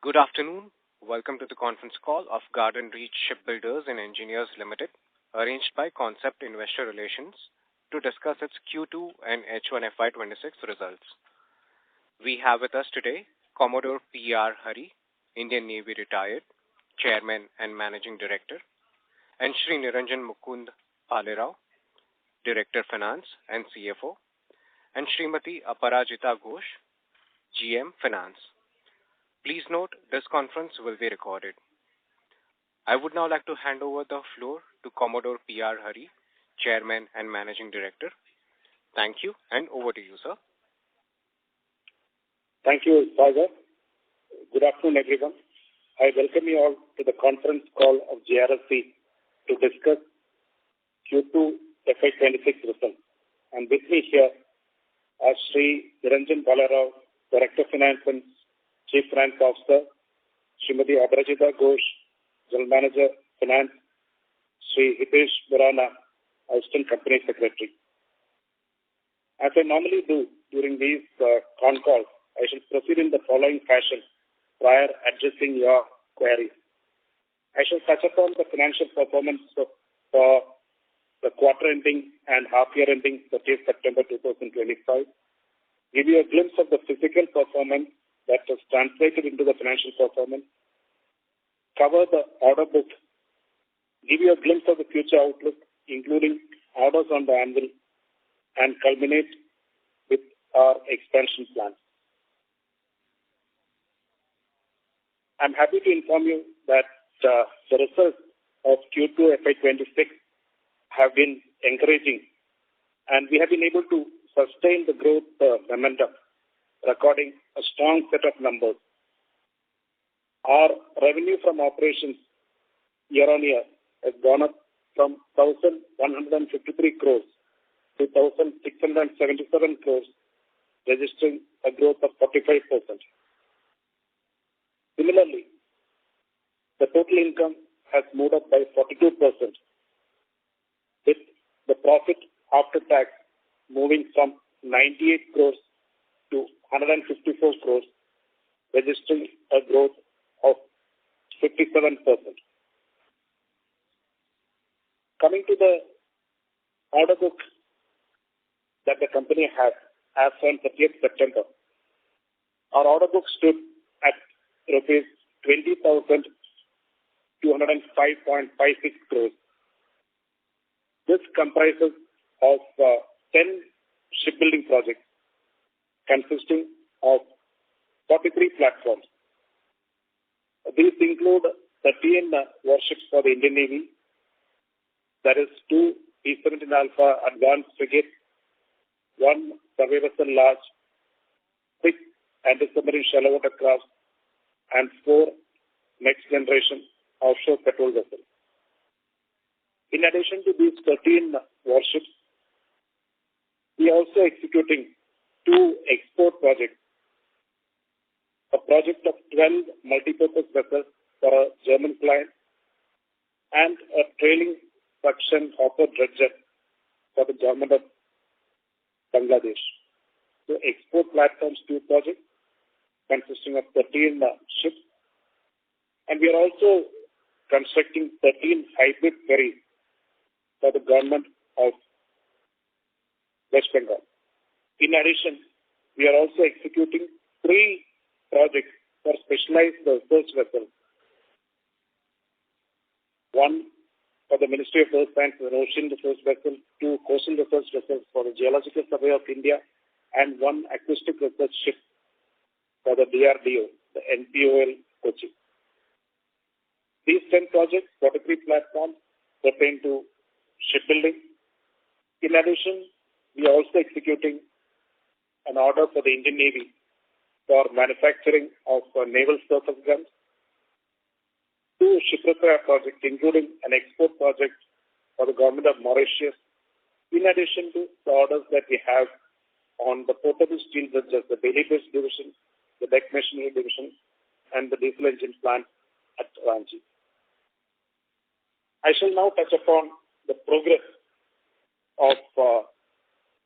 Good afternoon. Welcome to the conference call of Garden Reach Shipbuilders and Engineers Limited, arranged by Concept Investor Relations to discuss its Q2 and H1 FY26 results. We have with us today Commodore P.R. Hari, Indian Navy retired, Chairman and Managing Director, and Shri Niranjan Mukund Palerao, Director Finance and CFO, and Srimati Aparajita Ghosh, GM Finance. Please note, this conference will be recorded. I would now like to hand over the floor to Commodore P.R. Hari, Chairman and Managing Director. Thank you, and over to you, sir. Thank you, Sagar. Good afternoon, everyone. I welcome you all to the conference call of GRSC to discuss Q2 FY26 results. And with me here are Shri Niranjan Palerao, Director Finance and Chief Finance Officer, Srimati Aparajita Ghosh, General Manager Finance, Shri Hitesh Burana, Assistant Company Secretary. As I normally do during these Concalls, I shall proceed in the following fashion prior addressing your queries. I shall touch upon the financial performance for the quarter ending and half year ending 30th September 2025, give you a glimpse of the physical performance that was translated into the financial performance, cover the order book, give you a glimpse of the future outlook, including orders on the anvil, and culminate with our expansion plans. I'm happy to inform you that the results of Q2 FY26 have been encouraging, and we have been able to sustain the growth momentum, recording a strong set of numbers. Our revenue from operations year-on-year has gone up from 1,153 crores to 1,677 crores, registering a growth of 45%. Similarly, the total income has moved up by 42%, with the profit after tax moving from 98 crores to 154 crores, registering a growth of 57%. Coming to the order book that the company has as on 30th September, our order book stood at rupees 20,205.56 crores. This comprises of 10 shipbuilding projects consisting of 43 platforms. These include 13 warships for the Indian Navy, that is 2 P-17 Alpha advanced frigates, 1 survey vessel large, 6 anti-submarine shallow water crafts, and 4 next generation offshore patrol vessels. In addition to these 13 warships, we are also executing 2 export projects, a project of 12 multipurpose vessels for a German client and a trailing suction hopper dredger for the government of Bangladesh. So export platforms 2 projects consisting of 13 ships, and we are also constructing 13 hybrid ferries for the government of West Bengal. In addition, we are also executing 3 projects for specialized research vessels. 1 for the Ministry of Earth Sciences and Ocean Research vessel, 2 coastal research vessels for the Geological Survey of India, and 1 acoustic research ship for the DRDO, the NPOL Kochi. These 10 projects, 43 platforms, pertain to shipbuilding. In addition, we are also executing an order for the Indian Navy for manufacturing of naval surface guns, 2 ship repair projects, including an export project for the government of Mauritius, in addition to the orders that we have on the portable steel bridges, the belly-based division, the deck machinery division, and the diesel engine plant at Ranchi. I shall now touch upon the progress of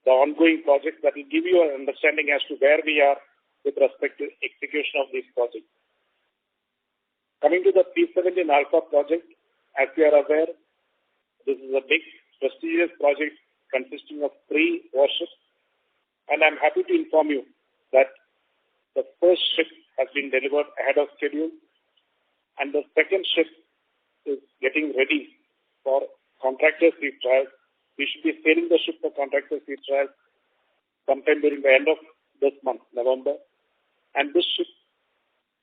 the ongoing projects that will give you an understanding as to where we are with respect to execution of these projects. Coming to the P-17 Alpha project, as we are aware, this is a big, prestigious project consisting of 3 warships, and I'm happy to inform you that the first ship has been delivered ahead of schedule, and the second ship is getting ready for contractor sea trials. We should be sailing the ship for contractor sea trials sometime during the end of this month, November, and this ship,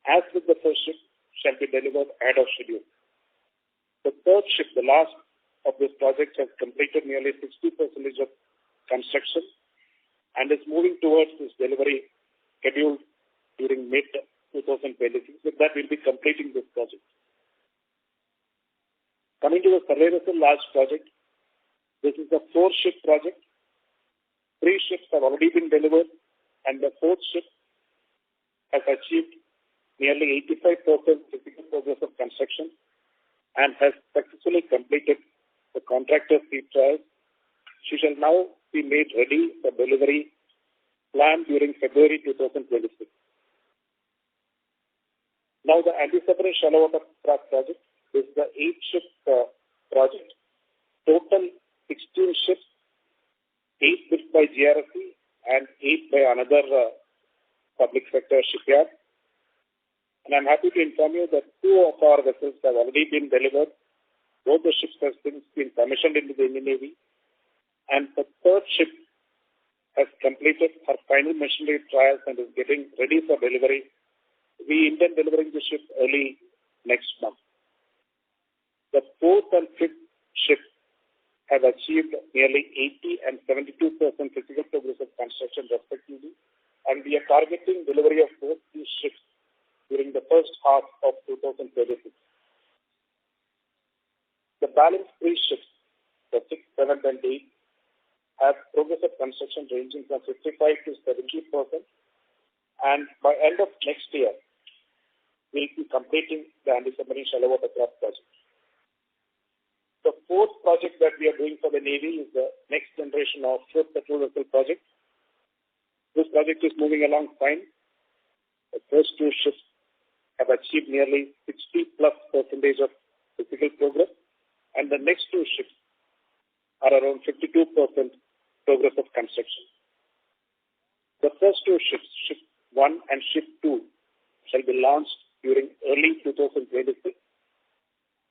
as with the first ship, shall be delivered ahead of schedule. The third ship, the last of this project, has completed nearly 60% of construction and is moving towards this delivery scheduled during mid-2026. With that, we'll be completing this project. Coming to the survey vessel large project, this is a 4-ship project. 3 ships have already been delivered, and the 4th ship has achieved nearly 85% physical progress of construction and has successfully completed the contractor sea trials. She shall now be made ready for delivery planned during February 2026. Now, the anti-submarine shallow water craft project is the 8-ship project. Total 16 ships, 8 built by GRSC and 8 by another public sector shipyard. And I'm happy to inform you that 2 of our vessels have already been delivered. Both the ships have since been commissioned into the Indian Navy. And the 3rd ship has completed her final machinery trials and is getting ready for delivery. We intend delivering the ship early next month. The 4th and 5th ships have achieved nearly 80 and 72% physical progress of construction respectively, and we are targeting delivery of both these ships during the first half of 2026. The balance 3 ships, the 6th, 7th, and 8th, have progress of construction ranging from 55 to 70%, and by end of next year, we'll be completing the anti-submarine shallow water craft project. The 4th project that we are doing for the Navy is the next generation offshore patrol vessel project. This project is moving along fine. The first 2 ships have achieved nearly 60+% of physical progress, and the next 2 ships are around 52% progress of construction. The first 2 ships, Ship 1 and Ship 2, shall be launched during early 2026,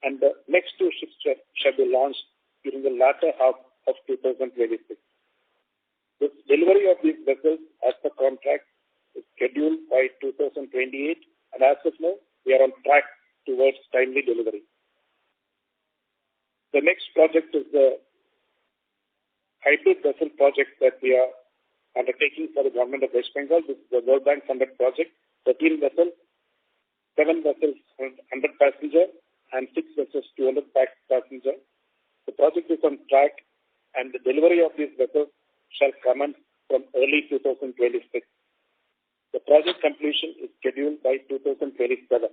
and the next 2 ships shall be launched during the latter half of 2026. The delivery of these vessels as per contract is scheduled by 2028, and as of now, we are on track towards timely delivery. The next project is the hybrid vessel project that we are undertaking for the government of West Bengal. This is the World Bank funded project. 13 vessels, 7 vessels 100 passenger, and 6 vessels 200 passenger. The project is on track, and the delivery of these vessels shall commence from early 2026. The project completion is scheduled by 2027.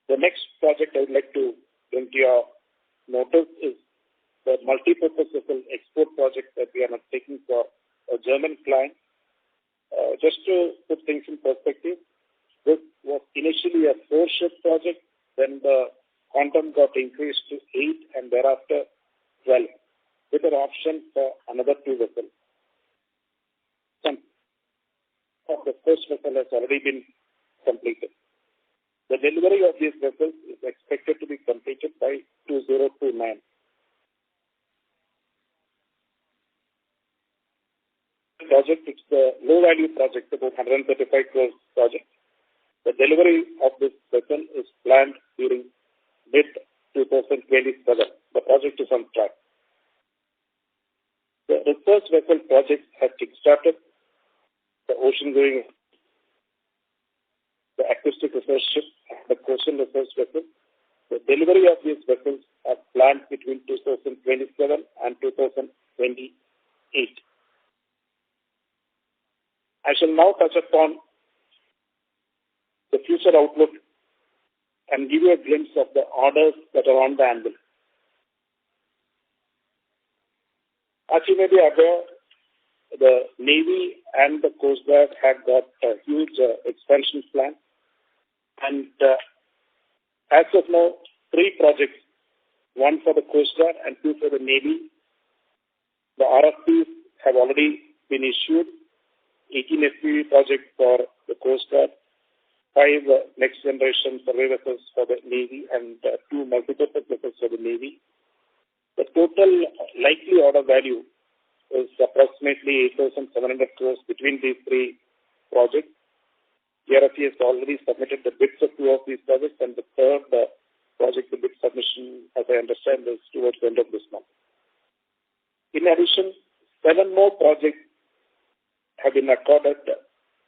The next project I would like to bring to your notice is the multi-purpose vessel export project that we are taking for a German client. Just to put things in perspective, this was initially a 4-ship project, then the quantum got increased to 8 and thereafter 12, with an option for another 2 vessels. Some of the first vessel has already been completed. The delivery of these vessels is expected to be completed by 2029. Project, it's the low-value project, about 135 crores project. The delivery of this vessel is planned during mid-2027. The project is on track. The research vessel project has kick-started. The ocean-going, the acoustic research ship, the coastal research vessel. The delivery of these vessels are planned between 2027 and 2028. I shall now touch upon the future outlook and give you a glimpse of the orders that are on the anvil. As you may be aware, the Navy and the Coast Guard have got a huge expansion plan. And as of now, 3 projects, one for the Coast Guard and 2 for the Navy. The RFPs have already been issued. 18 SPV projects for the Coast Guard, 5 next generation survey vessels for the Navy, and 2 multipurpose vessels for the Navy. The total likely order value is approximately 8,700 crores between these 3 projects. GRFE has already submitted the bids of 2 of these projects, and the third project, the bid submission, as I understand, is towards the end of this month. In addition, 7 more projects have been accorded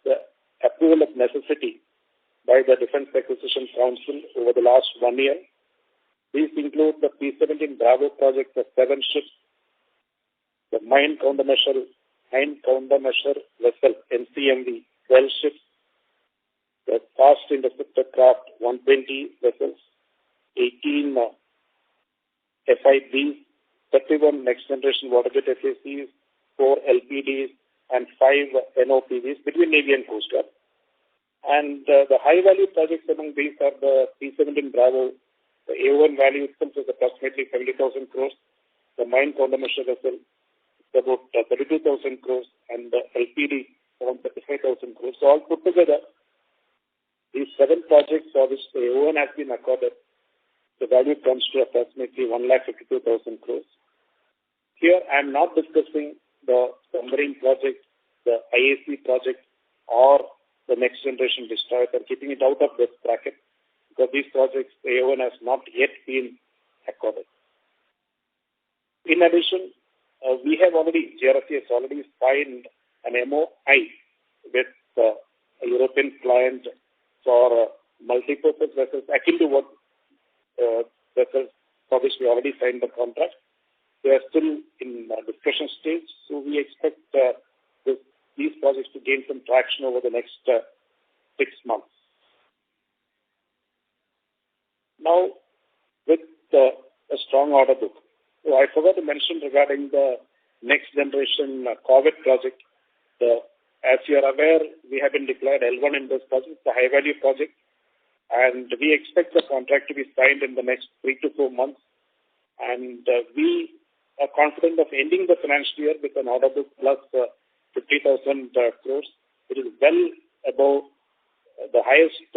the approval of necessity by the Defence Acquisition Council over the last 1 year. These include the P-17 Bravo project for 7 ships, the mine countermeasure vessel MCMV 12 ships, the fast interceptor craft 120 vessels, 18 FIBs, 31 next generation waterjet FACs, 4 LPDs, and 5 NOPVs between Navy and Coast Guard. And the high-value projects among these are the P-17 Bravo. The A1 value itself is approximately 70,000 crores. The mine countermeasure vessel is about 32,000 crores, and the LPD around 35,000 crores. So all put together, these 7 projects for which the A1 has been accorded, the value comes to approximately 1,52,000 crores. Here, I am not discussing the submarine project, the IAC project, or the next generation destroyer. I'm keeping it out of this bracket because these projects, the A1 has not yet been accorded. In addition, GRFE has already signed an MOI with a European client for multi-purpose vessels, akin to what vessels for which we already signed the contract. They are still in discussion stage, so we expect these projects to gain some traction over the next 6 months. Now, with a strong order book, so I forgot to mention regarding the next generation Corvette project. As you are aware, we have been declared L1 in this project, the high-value project, and we expect the contract to be signed in the next 3 to 4 months. And we are confident of ending the financial year with an order book plus 50,000 crores. It is well above the highest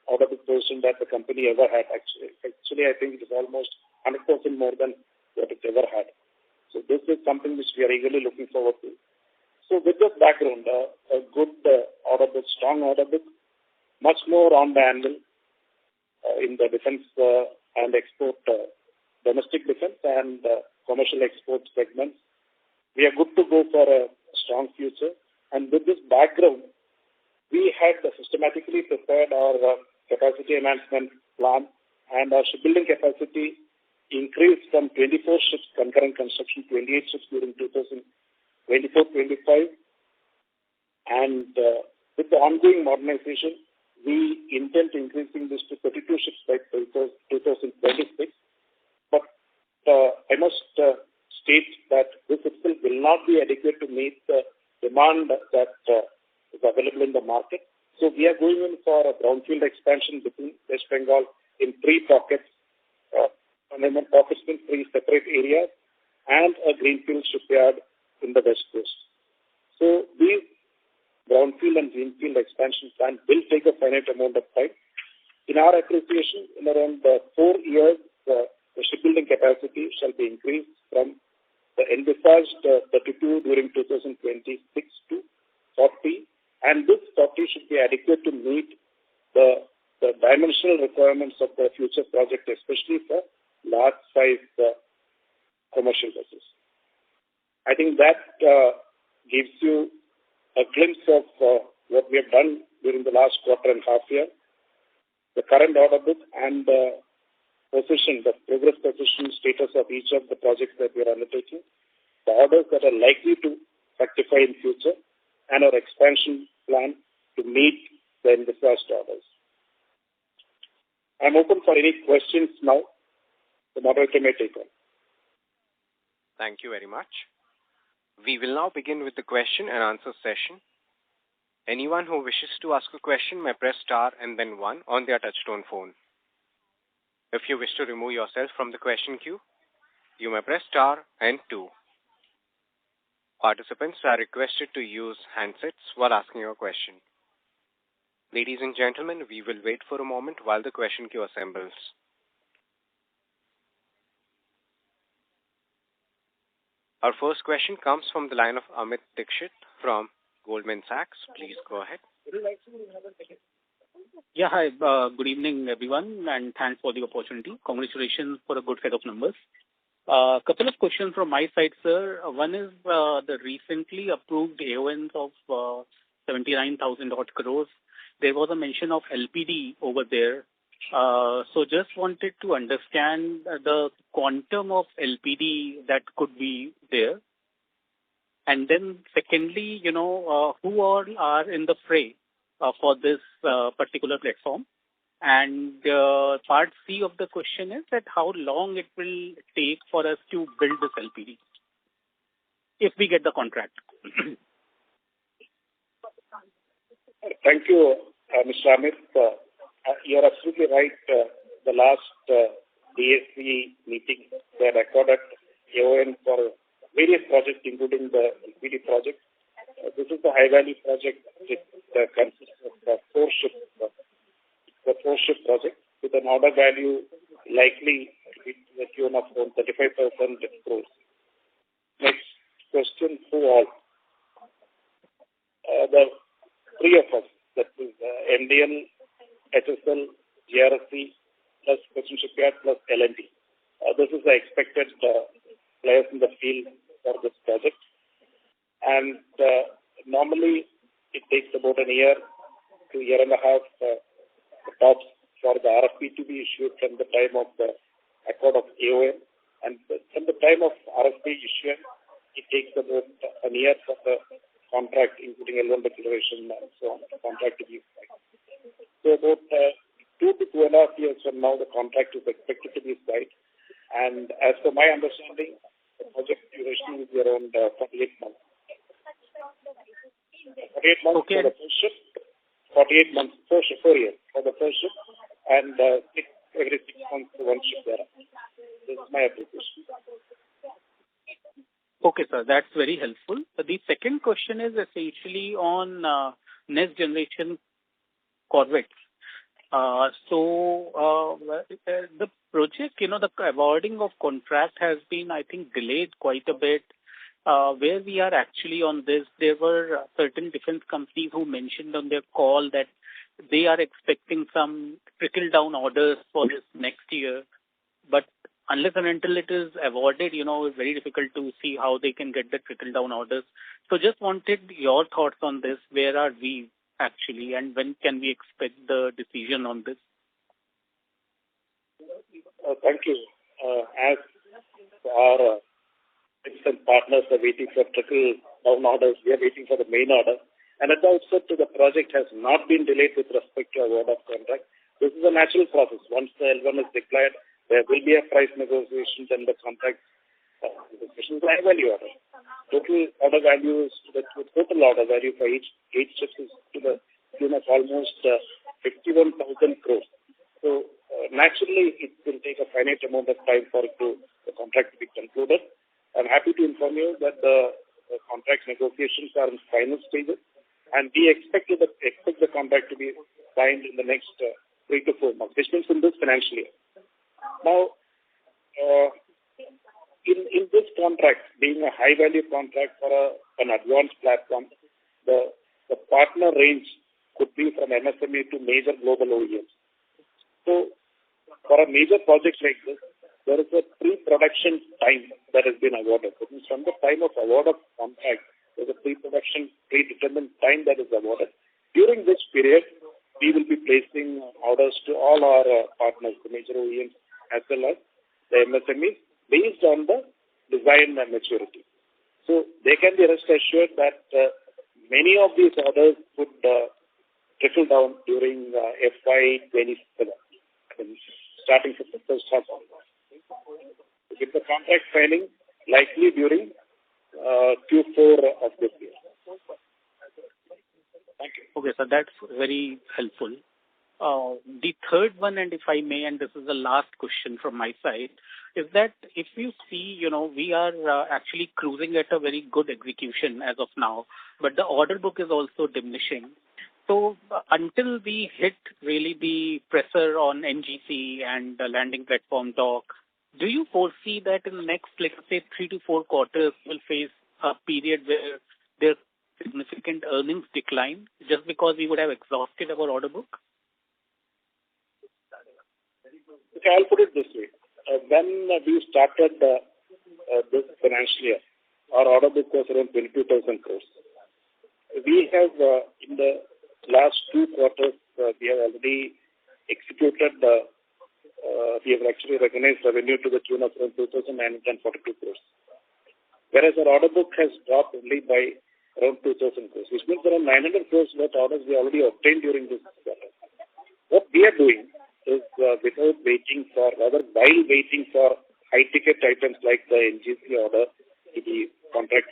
order book position that the company ever had. Actually, I think it is almost 100% more than what it ever had. So this is something which we are eagerly looking forward to. So with this background, a good order book, strong order book, much more on the anvil in the defense and export, domestic defense and commercial export segments. We are good to go for a strong future. And with this background, we had systematically prepared our capacity enhancement plan, and our shipbuilding capacity increased from 24 ships concurrent construction to 28 ships during 2024-25. And with the ongoing modernization, we intend increasing this to 32 ships by 2026. But I must state that this itself will not be adequate to meet the demand that is available in the market. So we are going in for a brownfield expansion between West Bengal in 3 pockets, pockets in 3 separate areas, and a greenfield shipyard in the West Coast. So these brownfield and greenfield expansion plans will take a finite amount of time. In our appreciation, in around 4 years, the shipbuilding capacity shall be increased from the envisaged 32 during 2026 to 40, and this 40 should be adequate to meet the dimensional requirements of the future project, especially for large-size commercial vessels. I think that gives you a glimpse of what we have done during the last quarter and half year, the current order book, and the progress position status of each of the projects that we are undertaking, the orders that are likely to fructify in future, and our expansion plan to meet the envisaged orders. I am open for any questions now. The moderator may take on. Thank you very much. We will now begin with the question and answer session. Anyone who wishes to ask a question may press star and then one on their touchtone phone. If you wish to remove yourself from the question queue, you may press star and two. Participants are requested to use handsets while asking your question. Ladies and gentlemen, we will wait for a moment while the question queue assembles. Our first question comes from the line of Amit Dixit from Goldman Sachs. Please go ahead. Yeah, hi. Good evening, everyone, and thanks for the opportunity. Congratulations for a good set of numbers. Couple of questions from my side, sir. One is the recently approved AONs of 79,000 odd crores. There was a mention of LPD over there. So just wanted to understand the quantum of LPD that could be there. And then secondly, who all are in the fray for this particular platform? And part C of the question is that how long it will take for us to build this LPD if we get the contract. Thank you, Mr. Amit. You're absolutely right. The last DSC meeting, they recorded AON for various projects, including the LPD project. This is the high-value project. It consists of four ships. The four-ship project with an order value likely to be to the tune of around 35,000 crores. Next question, who all? The three of us, that is MDL, HSL, GRSC, plus Cochin Shipyard, plus L&T. This is the expected players in the field for this project. And normally it takes about a year to year and a half tops for the RFP to be issued from the time of the accord of AON. And from the time of RFP issue, it takes about a year for the contract, including L1 declaration and so on, the contract to be signed. So about 2 to 2.5 years from now, the contract is expected to be signed. And as per my understanding, the project duration will be around 48 months. 48 months Okay. For the first ship, 48 months, 4 years for the first ship, and every 6 months for one ship there. This is my application. Okay, sir, that's very helpful. The second question is essentially on next generation corvettes. The project, the awarding of contract has been, I think, delayed quite a bit. Where we are actually on this, there were certain defense companies who mentioned on their call that they are expecting some trickle-down orders for this next year. But unless and until it is awarded, it's very difficult to see how they can get the trickle-down orders. So just wanted your thoughts on this. Where are we actually, and when can we expect the decision on this? Thank you. As our different partners are waiting for trickle-down orders, we are waiting for the main order. And at the outset, the project has not been delayed with respect to award of contract. This is a natural process. Once the L1 is declared, there will be a price negotiation and the contract negotiation is a high-value order. Total order value is the total order value for each ship is to the tune of almost 51,000 crores. So naturally, it will take a finite amount of time for the contract to be concluded. I'm happy to inform you that the contract negotiations are in final stages, and we expect the contract to be signed in the next 3 to 4 months, which means in this financial year. Now, in this contract, being a high-value contract for an advanced platform, the partner range could be from MSME to major global OEMs. So, for a major project like this, there is a pre-production time that has been awarded. It means from the time of award of contract, there is a pre-production, predetermined time that is awarded. During this period, we will be placing orders to all our partners, the major OEMs, as well as the MSMEs, based on the design and maturity. So they can be rest assured that many of these orders would trickle down during FY27, starting from the first half onwards. With the contract signing likely during Q4 of this year. Thank you. Okay, sir, that's very helpful. The third one, and if I may, and this is the last question from my side, is that if you see, we are actually cruising at a very good execution as of now, but the order book is also diminishing. So until we hit really the pressure on NGC and the landing platform dock, do you foresee that in the next, let's say, 3 to 4 quarters, we'll face a period where there's significant earnings decline just because we would have exhausted our order book? Okay, I'll put it this way. When we started this financial year, our order book was around 22,000 crores. We have, in the last 2 quarters, we have already executed, we have actually recognized revenue to the tune of around 2,942 crores. Whereas our order book has dropped only by around 2,000 crores, which means around 900 crores worth orders we already obtained during this quarter. What we are doing is while waiting for high-ticket items like the NGC order, the contract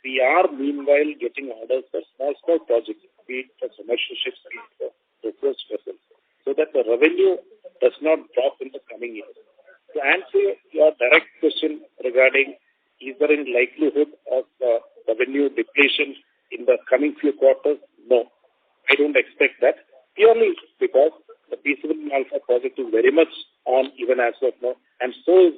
we are meanwhile getting orders for small projects, be it for commercial ships, be it for resource vessels, so that the revenue does not drop in the coming years. To answer your direct question regarding is there any likelihood of revenue depletion in the coming few quarters, no, I don't expect that, purely because the P7 Alpha project is very much on even as of now, and so is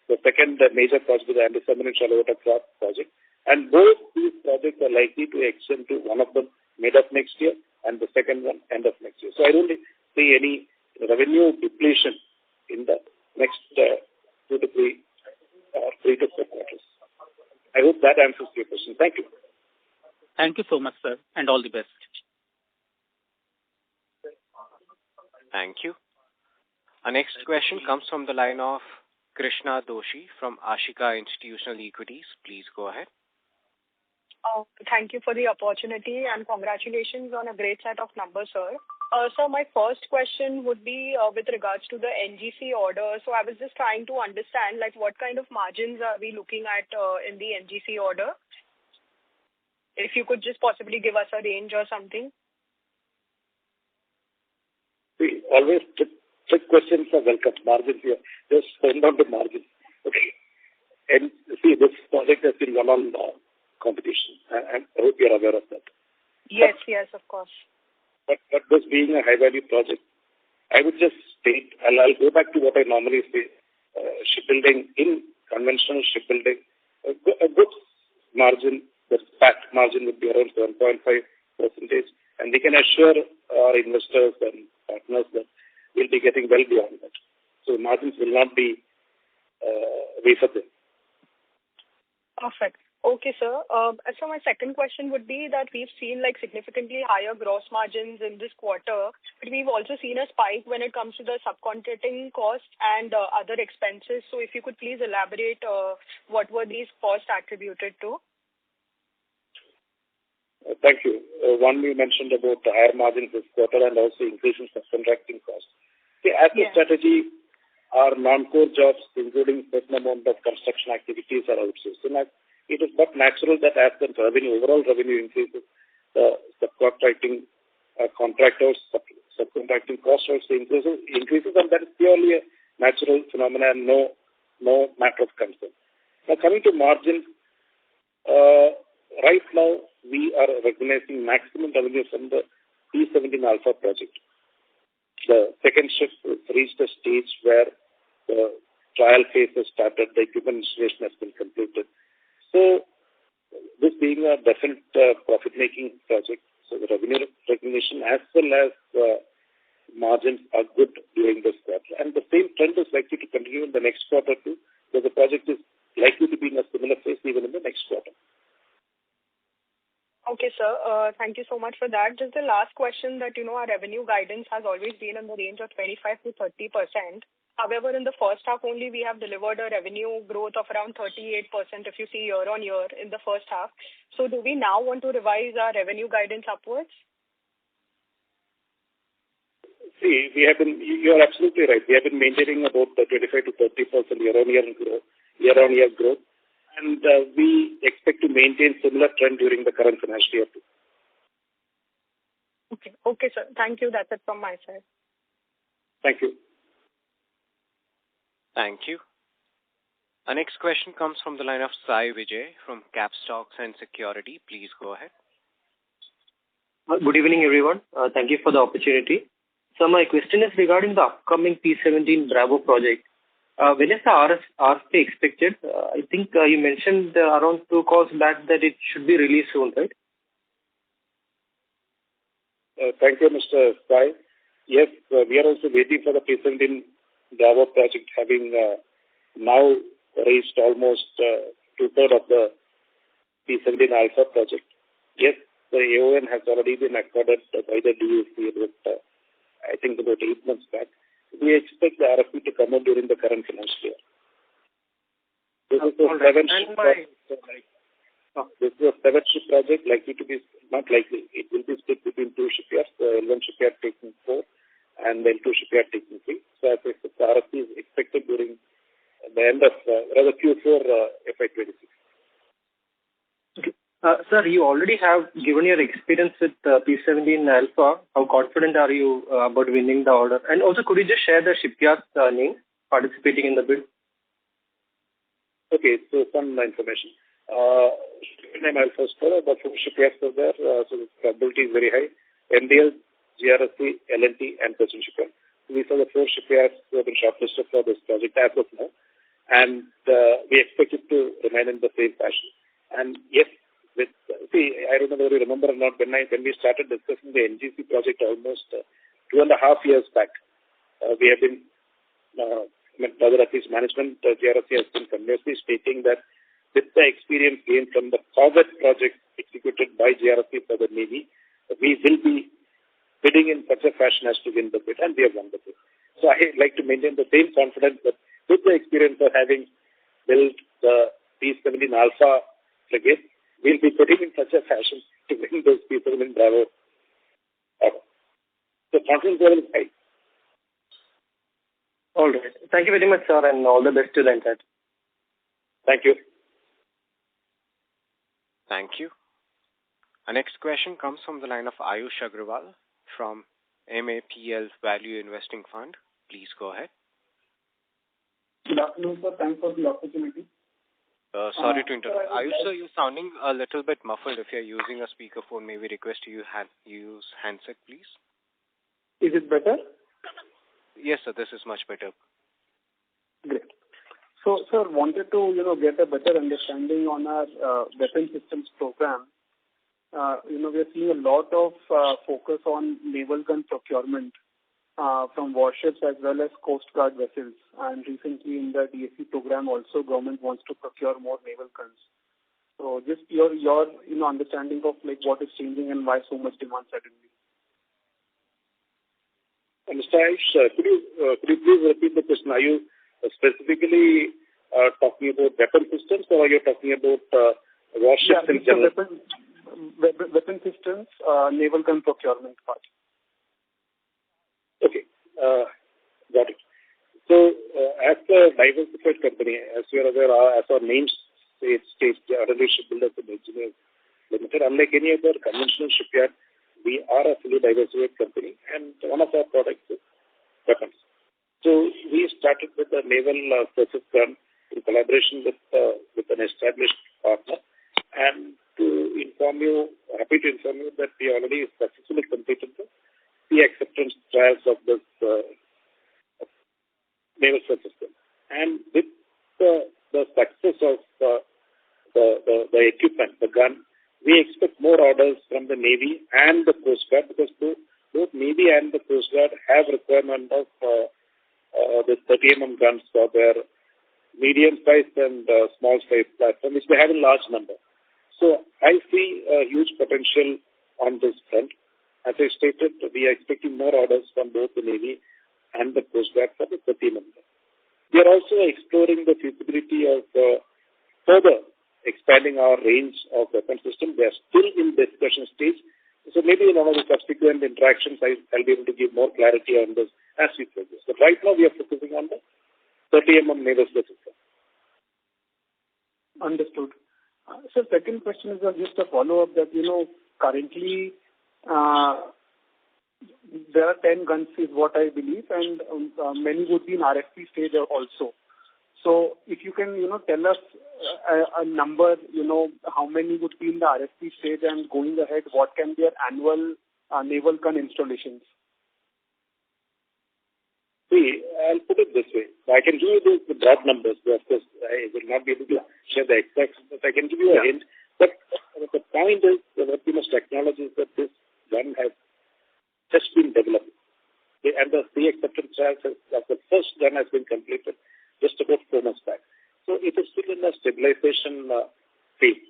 the second major project, the anti-submarine shallow water craft project. And both these projects are likely to extend to one of them mid of next year and the second one end of next year. So I don't see any revenue depletion in the next 2 to 3 or 3 to 4 quarters. I hope that answers your question. Thank you. Thank you so much, sir, and all the best. Thank you. Our next question comes from the line of Krishna Doshi from Ashika Institutional Equities. Please go ahead. Thank you for the opportunity and congratulations on a great set of numbers, sir. So my first question would be with regards to the NGC order. So I was just trying to understand what kind of margins are we looking at in the NGC order? If you could just possibly give us a range or something. We always trick questions are welcome. Margins here. Just hold on to margins. Okay. And see, this project has been run on competition. And I hope you're aware of that. Yes, of course. But this being a high-value project, I would just state, I'll go back to what I normally say, shipbuilding, in conventional shipbuilding, a good margin, the PAT margin would be around 7.5%, and we can assure our investors and partners that we'll be getting well beyond that. So margins will not be wafer thin. Perfect. Okay, sir. So my second question would be that we've seen significantly higher gross margins in this quarter, but we've also seen a spike when it comes to the subcontracting costs and other expenses. So if you could please elaborate what were these costs attributed to? Thank you. One, you mentioned about the higher margins this quarter and also increase in subcontracting costs. See, as a strategy, our non-core jobs, including certain amount of construction activities, are outsourced. So it is but natural that as the overall revenue increases, the subcontracting contractors, subcontracting costs also increases, and that is purely a natural phenomenon, no matter of concern. Now, coming to margins, right now we are recognizing maximum revenue from the P17 Alpha project. The second ship reached a stage where the trial phase has started, the equipment installation has been completed. So, this being a definite profit-making project, so the revenue recognition as well as margins are good during this quarter. And the same trend is likely to continue in the next quarter too, because the project is likely to be in a similar phase even in the next quarter. Okay, sir. Thank you so much for that. Just the last question that, our revenue guidance has always been in the range of 25 to 30%. However, in the first half only, we have delivered a revenue growth of around 38% if you see year on year in the first half. So do we now want to revise our revenue guidance upwards? See, you're absolutely right. We have been maintaining about 25 to 30% year-on-year growth. And we expect to maintain similar trend during the current financial year too. Okay. Okay, sir. Thank you. That's it from my side. Thank you. Thank you. Our next question comes from the line of Sai Vijay from Capstocks and Security. Please go ahead. Good evening, everyone. Thank you for the opportunity. So my question is regarding the upcoming P-17 Bravo project. When is the RFP expected? I think you mentioned around 2 calls back that it should be released soon, right? Thank you, Mr. Sai. Yes, we are also waiting for the P-17 Bravo project, having now raised almost two-thirds of the P-17 Alpha project. Yes, the AON has already been accorded by the DAC about, I think, about 8 months back. We expect the RFP to come out during the current financial year. This is a seven-ship project, likely to be, not likely, it will be split between 2 shipyards, the L1 shipyard taking 4 and the L2 shipyard taking 3. So as I said, the RFP is expected during the end of rather Q4 FY26. Okay. Sir, you already have given your experience with P-17 Alpha. How confident are you about winning the order? And also, could you just share the shipyard's name participating in the bid? Okay, so some information. Name Alpha Store, the 4 shipyards are there, so the probability is very high. MDL, GRSC, L&T, and Cochin Shipyard. These are the 4 shipyards who have been shortlisted for this project as of now. And we expect it to remain in the same fashion. And yes, I don't know whether you remember or not, when we started discussing the NGC project almost 2.5 years back, we have been, rather at least management, GRSC has been continuously stating that with the experience gained from the Corvette project executed by GRSC for the Navy, we will be bidding in such a fashion as to win the bid, and we have won the bid. So I like to maintain the same confidence that with the experience of having built the P-17 Alpha frigate, we'll be putting in such a fashion to win those P-17 Bravo. The confidence level is high. All right. Thank you very much, sir, and all the best to the entire. Thank you. Thank you. Our next question comes from the line of Ayush Agrawal from MAPL Value Investing Fund. Please go ahead. Good afternoon, sir. Thanks for the opportunity. Sorry to interrupt. Ayush, sir, you're sounding a little bit muffled. If you're using a speakerphone, may we request you use handset, please? Is it better? Yes, sir. This is much better. Great. So, sir, wanted to get a better understanding on our weapon systems program. We are seeing a lot of focus on naval gun procurement from warships as well as Coast Guard vessels. And recently in the DAC program also, government wants to procure more naval guns. So just your understanding of like what is changing and why so much demand suddenly. Mr. Ayush, could you please repeat the question? Are you specifically talking about weapon systems, or are you talking about warships in general? Weapon systems, naval gun procurement part. Okay, got it. So, as a diversified company, as you are aware, as our name states, Shipbuilders and Engineers Limited, unlike any other conventional shipyard, we are a fully diversified company, and one of our products is weapons. So, we started with a naval surface gun in collaboration with an established partner, and happy to inform you that we already successfully completed the acceptance trials of this naval surface gun. And with the success of the equipment, the gun, we expect more orders from the Navy and the Coast Guard, because both Navy and the Coast Guard have requirement of the 30 mm guns for their medium-sized and small-sized platform, which they have in large number. So I see a huge potential on this front. As I stated, we are expecting more orders from both the Navy and the Coast Guard for the 30 mm. We are also exploring the feasibility of further expanding our range of weapon systems. They are still in discussion stage. So maybe in one of the subsequent interactions, I'll be able to give more clarity on this as we progress. But right now, we are focusing on the 30 mm naval system. Understood. So second question is just a follow-up that, currently there are 10 guns is what I believe, and many would be in RFP stage also. So if you can, tell us a number, how many would be in the RFP stage, and going ahead, what can be our annual naval gun installations? See, I'll put it this way. I can give you the broad numbers. Of course, I will not be able to share the exact, but I can give you a hint. But the point is, what we must acknowledge is that this gun has just been developed. And the pre-acceptance trials of the first gun has been completed just about 4 months back. So it is still in the stabilization phase.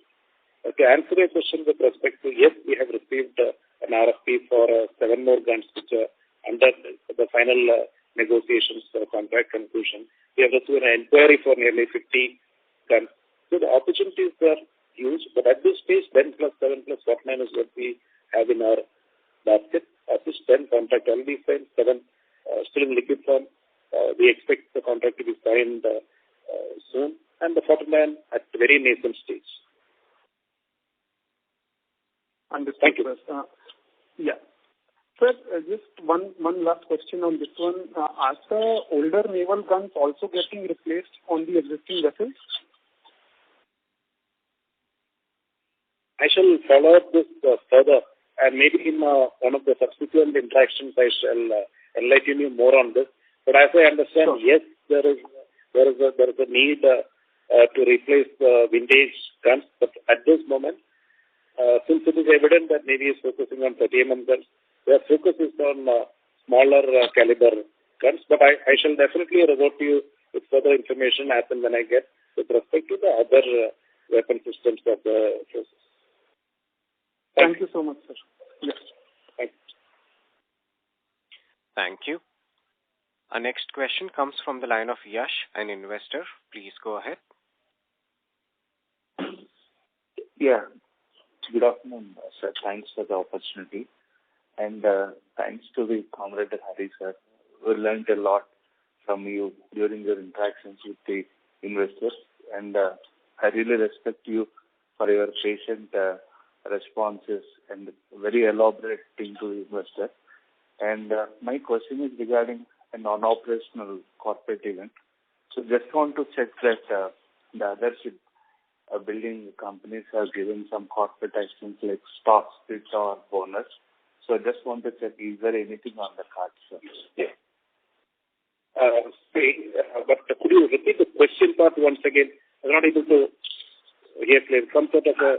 To answer your question with respect to, yes, we have received an RFP for 7 more guns which are under the final negotiations for contract conclusion. We have received an inquiry for nearly 50 guns. So the opportunities are huge, but at this stage, 10 plus 7 plus 49 is what we have in our basket. At this 10 contract already signed, 7 still in liquid form. We expect the contract to be signed soon, and the 49 at the very nascent stage. Understood. Thank you. Yeah. Sir, just one last question on this one. Are the older naval guns also getting replaced on the existing vessels? I shall follow up this further, and maybe in one of the subsequent interactions I shall enlighten you more on this. But as I understand, yes, there is a need to replace the vintage guns. But at this moment, since it is evident that Navy is focusing on 30 mm guns, their focus is on smaller caliber guns. But I shall definitely revert to you with further information as and when I get with respect to the other weapon systems of the forces. Thank you so much, sir. Yes. Thank you. Thank you. Our next question comes from the line of Yash, an investor. Please go ahead. Yeah. Good afternoon, sir. Thanks for the opportunity. And thanks to the Comrade Hari, sir. We learned a lot from you during your interactions with the investors. And I really respect you for your patient responses and very elaborate thing to the investor. And my question is regarding a non-operational corporate event. So just want to check that the other building companies have given some corporate actions like stock split or bonus. So I just want to check, is there anything on the cards, sir? Yeah. But could you repeat the question part once again? I'm not able to hear clearly. Some sort of a...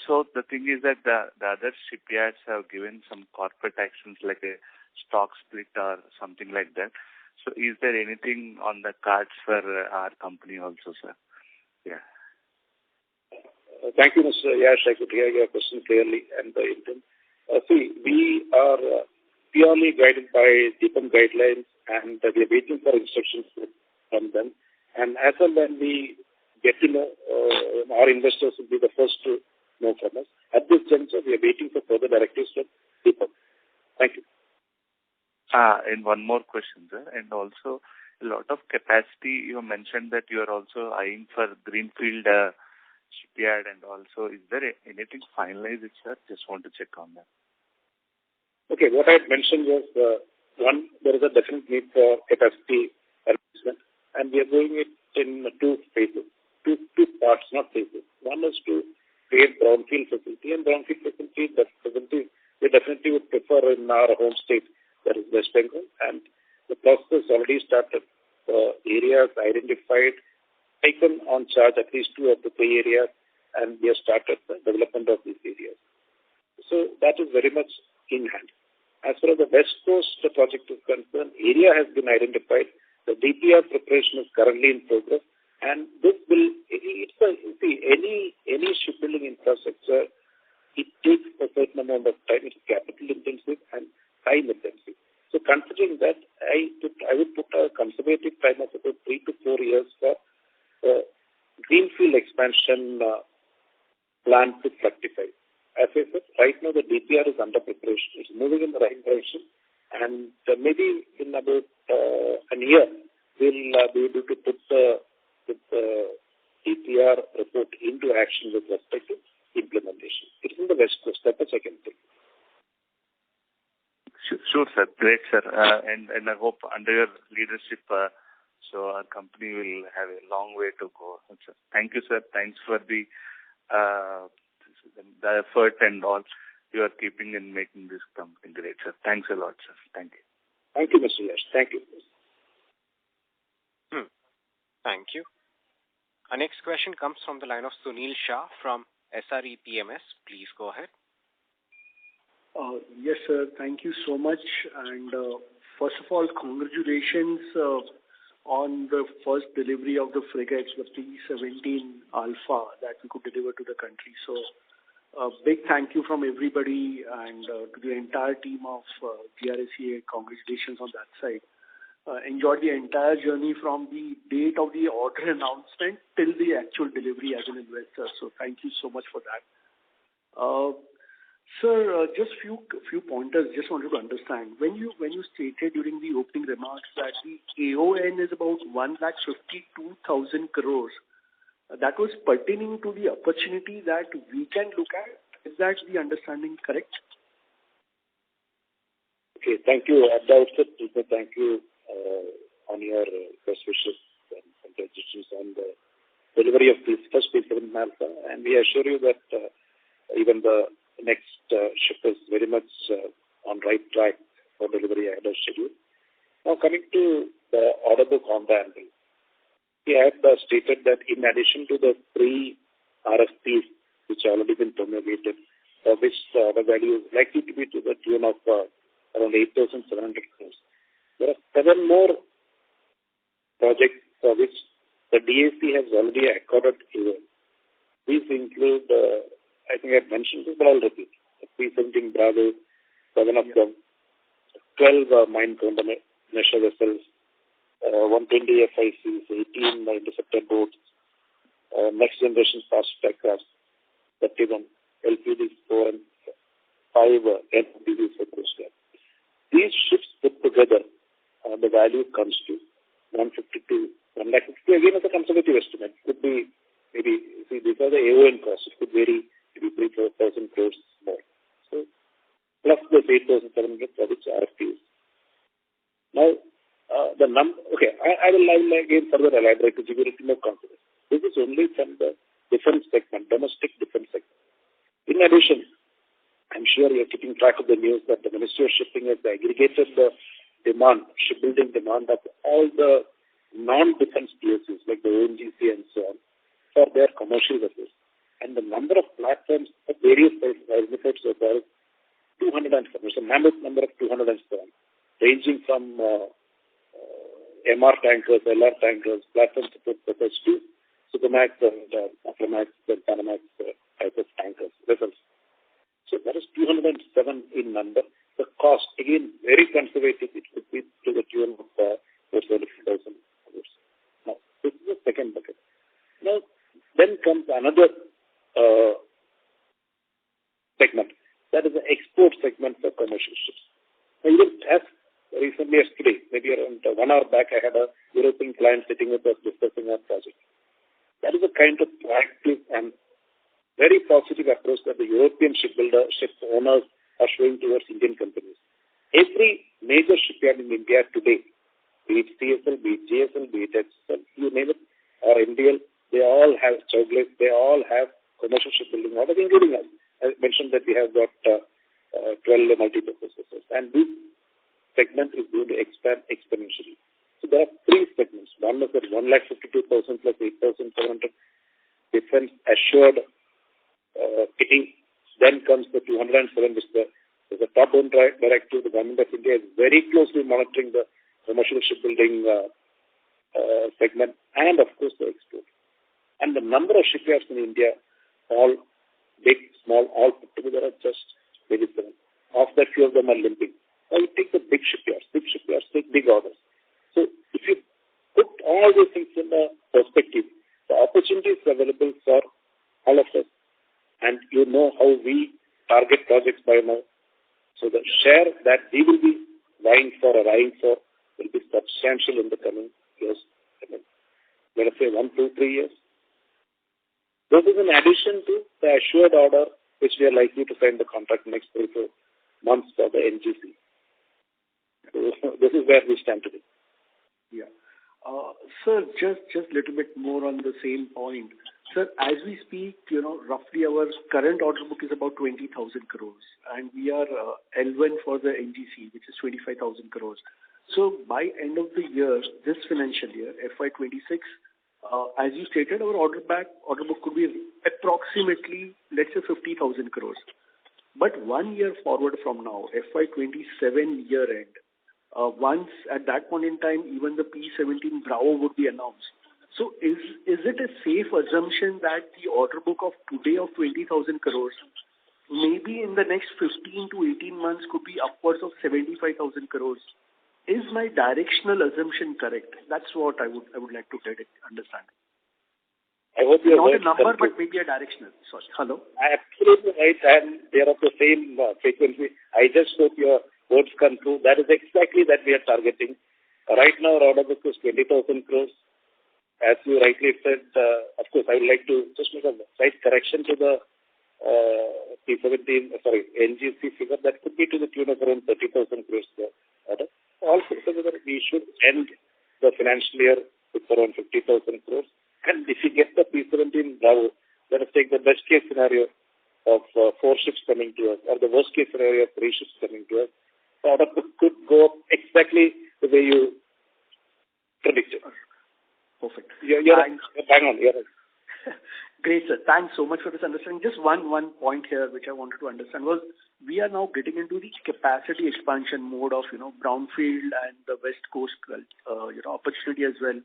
So the thing is that the other shipyards have given some corporate actions like a stock split or something like that. So is there anything on the cards for our company also, sir? Yeah. Thank you, Mr. Yash. I could hear your question clearly and the intent. See, we are purely guided by DIPAM guidelines, and we are waiting for instructions from them. And as and when we get to know, our investors will be the first to know from us. At this juncture, we are waiting for further directives from DIPAM. Thank you. And one more question, sir. And also, a lot of capacity, you mentioned that you are also eyeing for greenfield shipyard, and also, is there anything finalized, sir? Just want to check on that. Okay, what I had mentioned was, one, there is a definite need for capacity enhancement, and we are doing it in 2 phases, two parts, not phases. One is to create brownfield facility, and brownfield facility, that facility we definitely would prefer in our home state, that is West Bengal, and the process already started. Areas identified, taken on charge at least 2 of the 3 areas, and we have started the development of these areas. So that is very much in hand. As far as the West Coast project is concerned, area has been identified. The DPR preparation is currently in progress, and this will, any shipbuilding infrastructure, it takes a certain amount of time. It's capital intensive and time intensive. So considering that, I would put a conservative time of about 3 to 4 years for greenfield expansion plan to fructify. As I said, right now the DPR is under preparation. It's moving in the right direction, and maybe in about a year, we'll be able to put the DPR report into action with respect to implementation. It's in the West Coast. That's the second thing. Sure, sir. Great, sir. And I hope under your leadership, so our company will have a long way to go. Sir. Thank you, sir. Thanks for the effort and all you are keeping in making this company great, sir. Thanks a lot, sir. Thank you. Thank you, Mr. Yash. Thank you. Thank you. Our next question comes from the line of Sunil Shah from SRE PMS. Please go ahead. Yes, sir. Thank you so much. And first of all, congratulations on the first delivery of the frigates, the P-17 Alpha that we could deliver to the country. So a big thank you from everybody and to the entire team of GRSEA. Congratulations on that side. Enjoyed the entire journey from the date of the order announcement till the actual delivery as an investor. So thank you so much for that. Sir, just few pointers. Just wanted to understand when you stated during the opening remarks that the AON is about 1,52,000 crores. That was pertaining to the opportunity that we can look at. Is that the understanding correct? Okay, thank you. At the outset, thank you on your best wishes and congratulations on the delivery of this first P-7 Alpha. And we assure you that even the next ship is very much on right track for delivery ahead of schedule. Now coming to the order book on the anvil. We have stated that in addition to the three RFPs which have already been promulgated, which the order value is likely to be to the tune of around 8,700 crores. There are 7 more projects for which the DAC has already accorded AON. These include, I think I've mentioned this, but I'll repeat. The P-17 Bravo, 7 of them, 12 mine countermeasure vessels, 120 FICs, 18 interceptor boats, next generation fast aircraft, 31 LPDs, 4 and 5 NPDs for Coast Guard. These ships put together, the value comes to 152, 150. Again, as a conservative estimate, could be maybe, see, these are the AON costs. It could vary maybe 3,000-4,000 crores more. So, plus the 8,700 for which RFPs. Now, the number, okay, I will again further elaborate to give you a little more confidence. This is only from the defense segment, domestic defense segment. In addition, I'm sure you're keeping track of the news that the Ministry of Shipping has aggregated the demand, shipbuilding demand of all the non-defense PSUs like the ONGC and so on for their commercial vessels. And the number of platforms of various benefits so far is 207. It's a mammoth number of 207, ranging from MR tankers, LR tankers, platform support vessels to Supermax and Aframax and Panamax type of tankers, vessels. So that is 207 in number. The cost, again, very conservative. It could be to the tune of 40,000 crores. Now, this is the second bucket. Now, then comes another segment. That is the export segment for commercial ships. Now, even as recently as today, maybe around 1 hour back, I had a European client sitting with us discussing our project. That is a kind of proactive and very positive approach that the European ship owners are showing towards Indian companies. Every major shipyard in India today, be it CSL, be it GSL, be it HSL, you name it, or MDL, they all have Chowdhury, they all have commercial shipbuilding orders, including us. I mentioned that we have got 12 multi-purpose vessels, and this segment is going to expand exponentially. So there are 3 segments. One is that 1,52,000 plus 8,700 defense assured kitting. Then comes the 207, which is the top-down directive. The government of India is very closely monitoring the commercial shipbuilding segment and, of course, the export. And the number of shipyards in India, all big, small, all put together are just 27. Of that, few of them are limping. Now, you take the big shipyards, take big orders. So, if you put all these things in the perspective, the opportunity is available for all of us. And you know how we target projects by now. So the share that we will be vying for or eyeing for will be substantial in the coming years. Let us say 1, 2, 3 years. This is in addition to the assured order which we are likely to sign the contract next 3 4 months for the NGC. So this is where we stand today. Yeah. Sir, just little bit more on the same point. Sir, as we speak, roughly our current order book is about 20,000 crores, and we are L1 for the NGC, which is 25,000 crores. So by end of the year, this financial year, FY26, as you stated, our order book could be approximately, let's say, 50,000 crores. But 1 year forward from now, FY27 year end, once at that point in time, even the P-17 Bravo would be announced. So is it a safe assumption that the order book of today of 20,000 crores, maybe in the next 15 to 18 months could be upwards of 75,000 crores? Is my directional assumption correct? That's what I would like to get it understand. I hope you're not a number, but maybe a directional. Sorry. Hello. Absolutely right, and they are of the same frequency. I just hope your words come true. That is exactly that we are targeting. Right now, our order book is 20,000 crores. As you rightly said, of course, I would like to just make a slight correction to the NGC figure. That could be to the tune of around 30,000 crores. Order. All put together, we should end the financial year with around 50,000 crores. And if you get the P-17 Bravo, let us take the best case scenario of 4 ships coming to us, or the worst case scenario of 3 ships coming to us. The order book could go up exactly the way you predicted. Perfect. You're bang on. You're right. Great, sir. Thanks so much for this understanding. Just one point here which I wanted to understand was we are now getting into the capacity expansion mode of brownfield and the West Coast opportunity as well,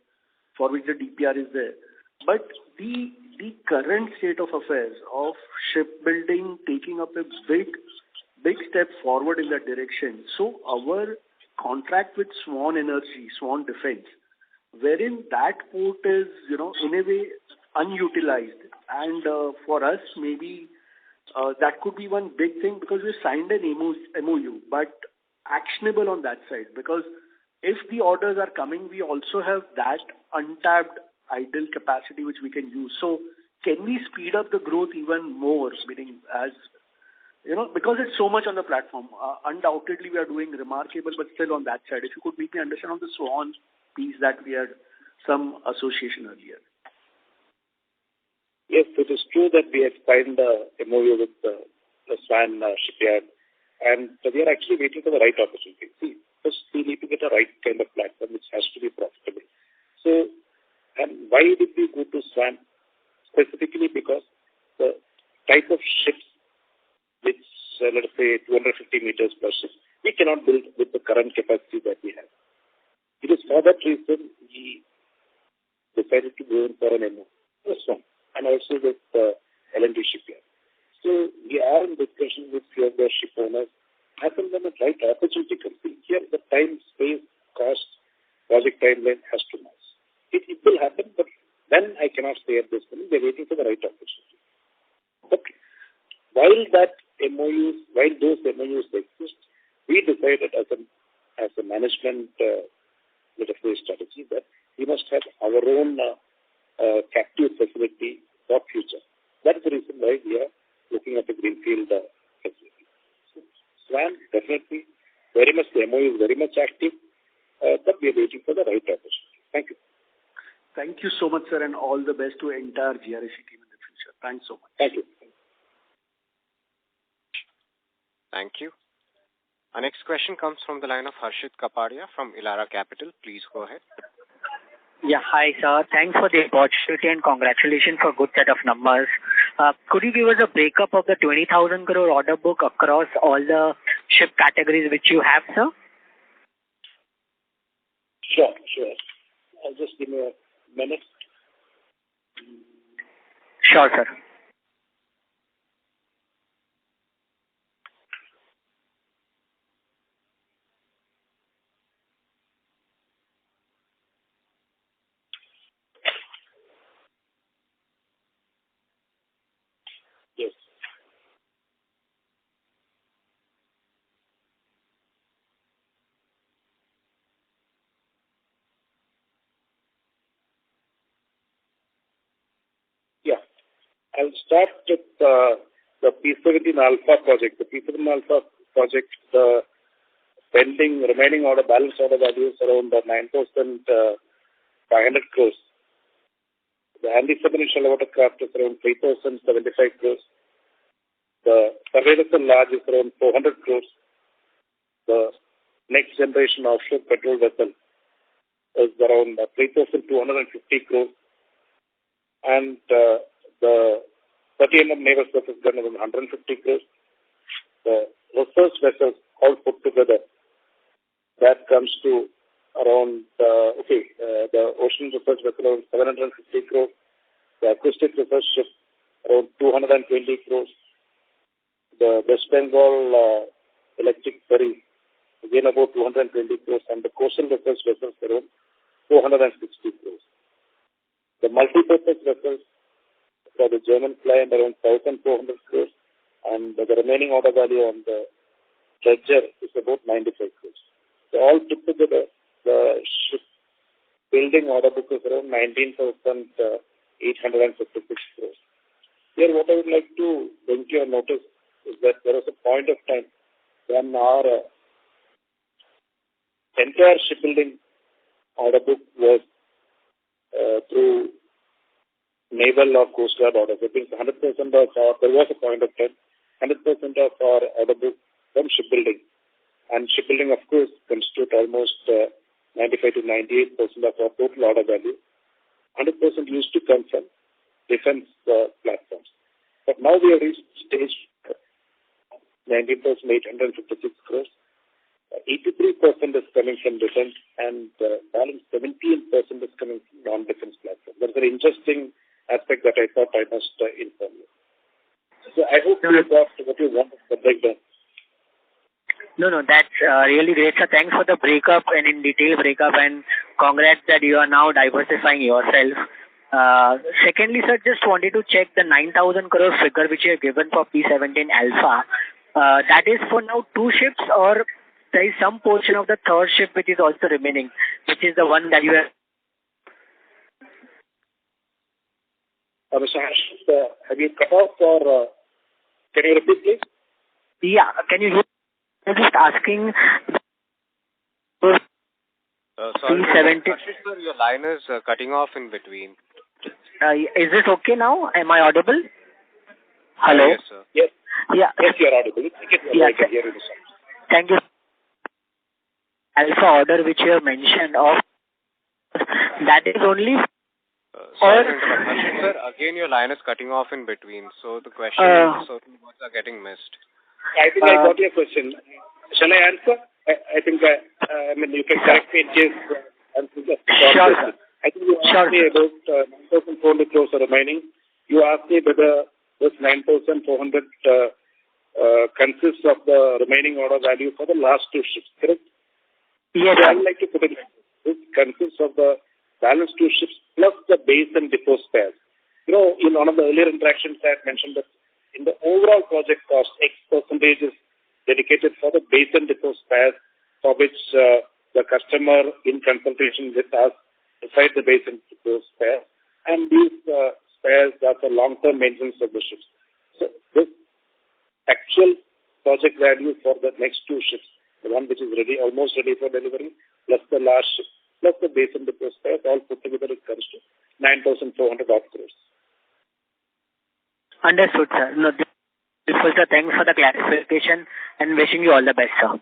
for which the DPR is there. But the current state of affairs of shipbuilding taking up a big step forward in that direction. So our contract with Swan Energy, Swan Defense, wherein that port is, in a way unutilized. And for us, maybe that could be one big thing because we signed an MOU, but actionable on that side. Because if the orders are coming, we also have that untapped idle capacity which we can use. So can we speed up the growth even more, meaning as, because it's so much on the platform. Undoubtedly, we are doing remarkable, but still on that side. If you could make me understand on the Swan piece that we had some association earlier. Yes, it is true that we have signed the MOU with the Swan shipyard, and we are actually waiting for the right opportunity. See, first we need to get a right kind of platform which has to be profitable. So, and why did we go to Swan? Specifically because the type of ships which, let us say, 250 meters per ship, we cannot build with the current capacity that we have. It is for that reason we decided to go in for an MOU with Swan, and also with L&T shipyard. So we are in discussion with few of the ship owners. As and when the right opportunity comes in, here the time, space, cost, project timeline has to match. It will happen, but then I cannot say at this point. They're waiting for the right opportunity. But while those MOUs exist, we decided as a management strategy that we must have our own captive facility for future. That is the reason why we are looking at the greenfield facility. So, Swan, definitely, very much, the MOU is very much active, but we are waiting for the right opportunity. Thank you. Thank you so much, sir, and all the best to entire GRSC team in the future. Thanks so much. Thank you. Thank you. Our next question comes from the line of Harshit Kapadia from Elara Capital. Please go ahead. Yeah, hi, sir. Thanks for the opportunity and congratulations for a good set of numbers. Could you give us a breakup of the 20,000 crore order book across all the ship categories which you have, sir? Sure. I'll just give me a minute. Sure, sir. Yes. Yeah. I'll start with the P-17 Alpha project. The P-17 Alpha project, the pending remaining order, balance order value is around 9,500 crores. The anti-submarine watercraft is around 3,075 crores. The survey vessel large is around 400 crores. The next generation offshore patrol vessel is around 3,250 crores. And the 30 mm naval surface gun is around 150 crores. The research vessels all put together, that comes to around, the ocean research vessel around 750 crores. The acoustic research ship around 220 crores. The West Bengal electric ferry, again about 220 crores. And the coastal research vessels around 460 crores. The multi-purpose vessels for the German client around 1,400 crores. And the remaining order value on the dredger is about 95 crores. So all put together, the ship building order book is around 19,856 crores. Here, what I would like to bring to your notice is that there was a point of time when our entire shipbuilding order book was through naval or coast guard orders. I think 100% of our, there was a point of time, 100% of our order book from shipbuilding. And shipbuilding, of course, constitute almost 95 to 98% of our total order value. 100% used to come from defense platforms. But now we have reached stage 19,856 crores. 83% is coming from defense and balance 17% is coming from non-defense platforms. That's an interesting aspect that I thought I must inform you. So I hope you got what you want the breakdown. No, that's really great, sir. Thanks for the breakup and in detail breakup, and congrats that you are now diversifying yourself. Secondly, sir, just wanted to check the 9,000 crore figure which you have given for P17 Alpha. That is for now 2 ships, or there is some portion of the third ship which is also remaining, which is the one that you have. Mr. Harsh, have you cut off or can you repeat, please? Yeah, can you hear? I'm just asking. Sorry, sir, your line is cutting off in between. Is this okay now? Am I audible? Hello? Yes, sir. Yes. Yeah. Yes, you are audible. I can hear you. Thank you. Alpha order which you have mentioned of, that is only... Sorry, sir, again your line is cutting off in between, so the question certain words are getting missed. I think I got your question. Shall I answer? I think you can correct me in case answer the Sure, sir. I think you asked me about 9,400 crores are remaining. You asked me whether this 9,400 consists of the remaining order value for the last 2 ships, correct? Yes, so I would like to put it like this. This consists of the balance 2 ships plus the base and depot spares. In one of the earlier interactions I had mentioned that in the overall project cost, X percentage is dedicated for the base and depot spares, for which the customer in consultation with us decide the base and depot spares. And these spares are for long-term maintenance of the ships. So this actual project value for the next 2 ships, the one which is ready, almost ready for delivery, plus the last ship, plus the base and depot spares, all put together it comes to 9,400 crores. Understood, sir. No, beautiful, sir. Thanks for the clarification and wishing you all the best, sir.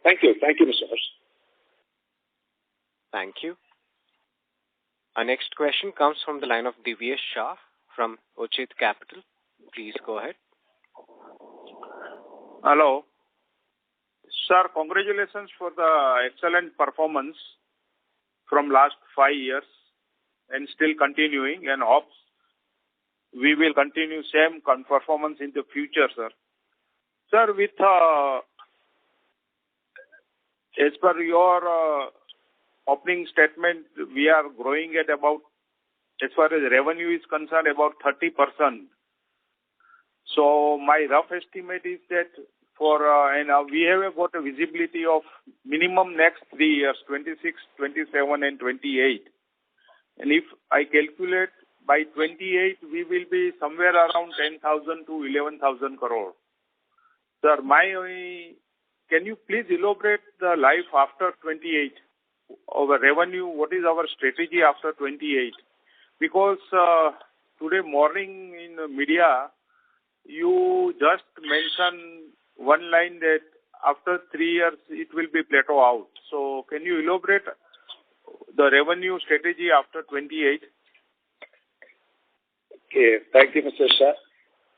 Thank you. Thank you, Mr. Harsh. Thank you. Our next question comes from the line of Divyesh Shah from Uchit Capital. Please go ahead. Hello. Sir, congratulations for the excellent performance from last 5 years and still continuing, and hope we will continue same performance in the future, sir. Sir, with as per your opening statement, we are growing at about, as far as revenue is concerned, about 30%. So my rough estimate is that we have got a visibility of minimum next 3 years, 26, 27 and 28. And if I calculate by 28, we will be somewhere around 10,000 to 11,000 crore. Sir, my can you please elaborate the life after 28? Our revenue, what is our strategy after 28? Because today morning in the media, you just mentioned one line that after 3 years it will be plateau out. So can you elaborate the revenue strategy after 28? Okay, thank you, Mr. Shah.